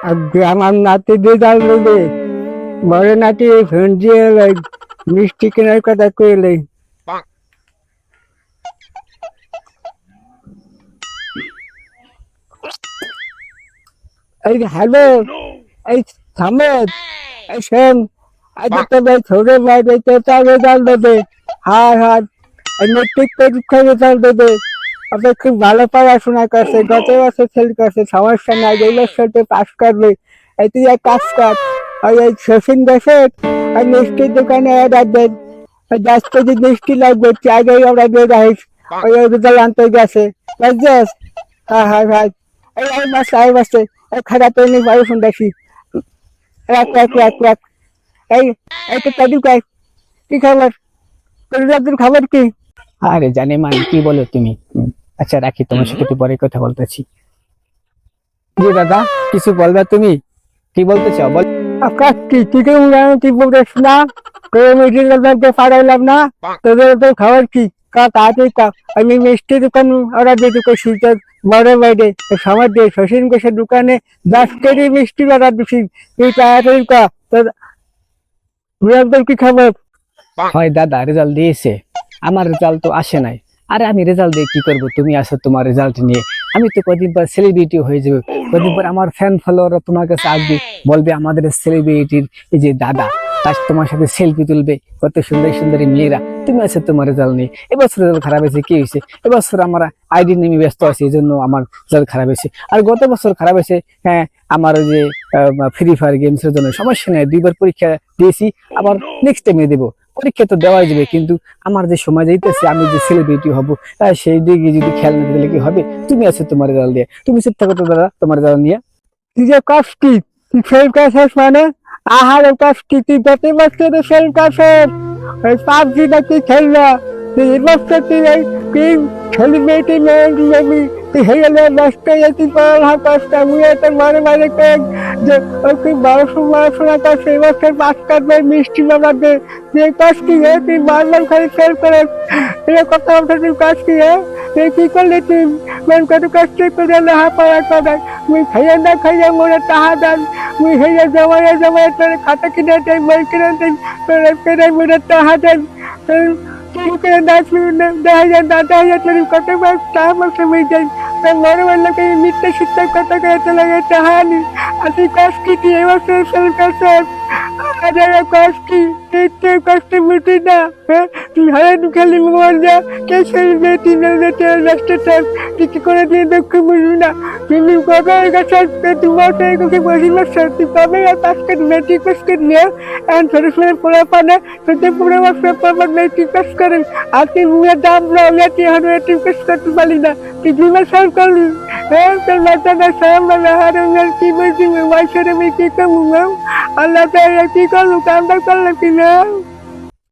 আগে আমার নাতি রেজাল্ট দেবে, বড় নাতি ফোন দিয়ে মিষ্টি কেনার কথা কইলে। এই হ্যালো, এই সামেদ, এই শোন, আজ তো ভাই ছোট ভাই তো তার রেজাল্ট দেবে। হ্যাঁ হ্যাঁ, মেট্রিক পরীক্ষার রেজাল্ট দেবে। আপনার খুব ভালো পড়াশোনা করছে, গত বছর ফেল করছে, সমস্যা নাই, এই বছর তো পাস করবে। এই তুই এক কাজ কর, ওই এই শচীন গেছে ওই মিষ্টির দোকানে রাখবেন, ওই 10 কেজি মিষ্টি লাগবে, আগেই আমরা দিয়ে রাখিস, ওই রেজাল্ট আনতে গেছে, বুঝছিস? হ্যাঁ হ্যাঁ হ্যাঁ, এই মাসে এই মাসে খারাপ হয়নি, ভালো ফোন দেখি, রাখ রাখ রাখ রাখ। এই এই তো কাজু কাজ, কি খবর? তোর খবর কি? আরে জানে মান, কি বলো তুমি? আচ্ছা রাখি, তোমার সাথে একটু পরে কথা বলতেছি। জি দাদা, কিছু বলবা তুমি? কি বলতে চাও বল। আপনার কি কি বলতেছ না? মেডিকেল পাঠাইলাম না, তোদের তো খবর কি? তাড়াতাড়ি আমি মিষ্টি দোকান অর্ডার দিতে করছি, তোর বড় বাইরে সময় দিয়ে শচীন ঘোষের দোকানে 10 কেজি মিষ্টি অর্ডার দিচ্ছি, তুই তাড়াতাড়ি তোর রেজাল্টের কি খবর? হয় দাদা, রেজাল্ট দিয়েছে, আমার রেজাল্ট তো আসে নাই। আরে আমি রেজাল্ট দিয়ে কি করবো, তুমি আসো তোমার রেজাল্ট নিয়ে। আমি তো কদিন পর সেলিব্রিটি হয়ে যাবে, কদিন পর আমার ফ্যান ফলোয়াররা তোমার কাছে আসবে, বলবে আমাদের সেলিব্রিটির এই যে দাদা, তার তোমার সাথে সেলফি তুলবে, কত সুন্দর সুন্দরী মেয়েরা। তুমি আছো তোমার রেজাল্ট নিয়ে। এবছর রেজাল্ট খারাপ হয়েছে, কি হয়েছে? এবছর আমরা আইডি নিয়ে ব্যস্ত আছি, এই জন্য আমার রেজাল্ট খারাপ হয়েছে। আর গত বছর খারাপ হয়েছে, হ্যাঁ, আমার ওই যে ফ্রি ফায়ার গেমস এর জন্য। সমস্যা নেই, 2বার পরীক্ষা দিয়েছি, আবার নেক্সট টাইমে দেবো। পরীক্ষা তো দেওয়াই যাবে, কিন্তু আমার যে সময় যাইতেছে, আমি যে সেলিব্রিটি হবো, সেই দিকে যদি খেয়াল না দিলে কি হবে? তুমি আছো তোমার রেজাল্ট দিয়ে, তুমি চুপ থাকো তো দাদা তোমার রেজাল্ট নিয়ে। তুই যে কষ্টি, তুই ফেল করছিস মানে? আহারে কষ্টি, তুই গত বছরে ফেল করছিস, ওই পাবজি নাকি খেললা, তুই এবছর তুই তুই সেলিব্রিটি আমি তুই হয়ে গেলে নষ্ট হয়ে তুই পড়ালেখা করছিস, আমি এত মনে মনে কর যে ও তুই পড়াশোনা করছে, এবছর পাস করবে, মিষ্টি বানাবে, তুই কষ্টি হে, তুই বারবার খালি ফেল করে কথা বলতে, তুই কষ্টি হে, তুই কি করলি? তুই কত কষ্ট করে লেখাপড়া করে, মুই খাইয়া না খাইয়া মনে তাহা দেন, মুই হইয়া জমায়ে তোর খাতা কিনে দেয়, বই কিনে দেয়, তোর পেরে মনে তাহা দেন, চুরি করে দেখা যায় না, দেখা যায় তোর কত টাকা পয়সা মুই যাই, তোর মনে বললো মিথ্যা শিক্ষার কথা করে চলে গেছে টাহানি, আর তুই কষ্ট কি এবছর ফেল করছে? আরে কষ্ট তুই কষ্ট বুঝি না, হ্যাঁ? তুই হারান খালি মর যা, কে সেই তুই রাস্তাটা তুই কি করে দিয়ে দুঃখ বুঝবি না? তুমি কবে গেছে তোমার বসে বসে, তুই কবে আর পাস করে মেট্রিক পাস করে নিয়ে এখন ছোট ছোট পড়া পানে তোদের পুরো বছর পর মেট্রিক পাস করেন, আর তুই মুখের দাম তুই এখন মেট্রিক পাস করতে পারি না, তুই বিমা সার করলি, হ্যাঁ? তোর মাথা না সামনে হারান কি বলছি বয়সের আমি কি করবো? আল্লাহ কি করবো, কামটা করলে কি না?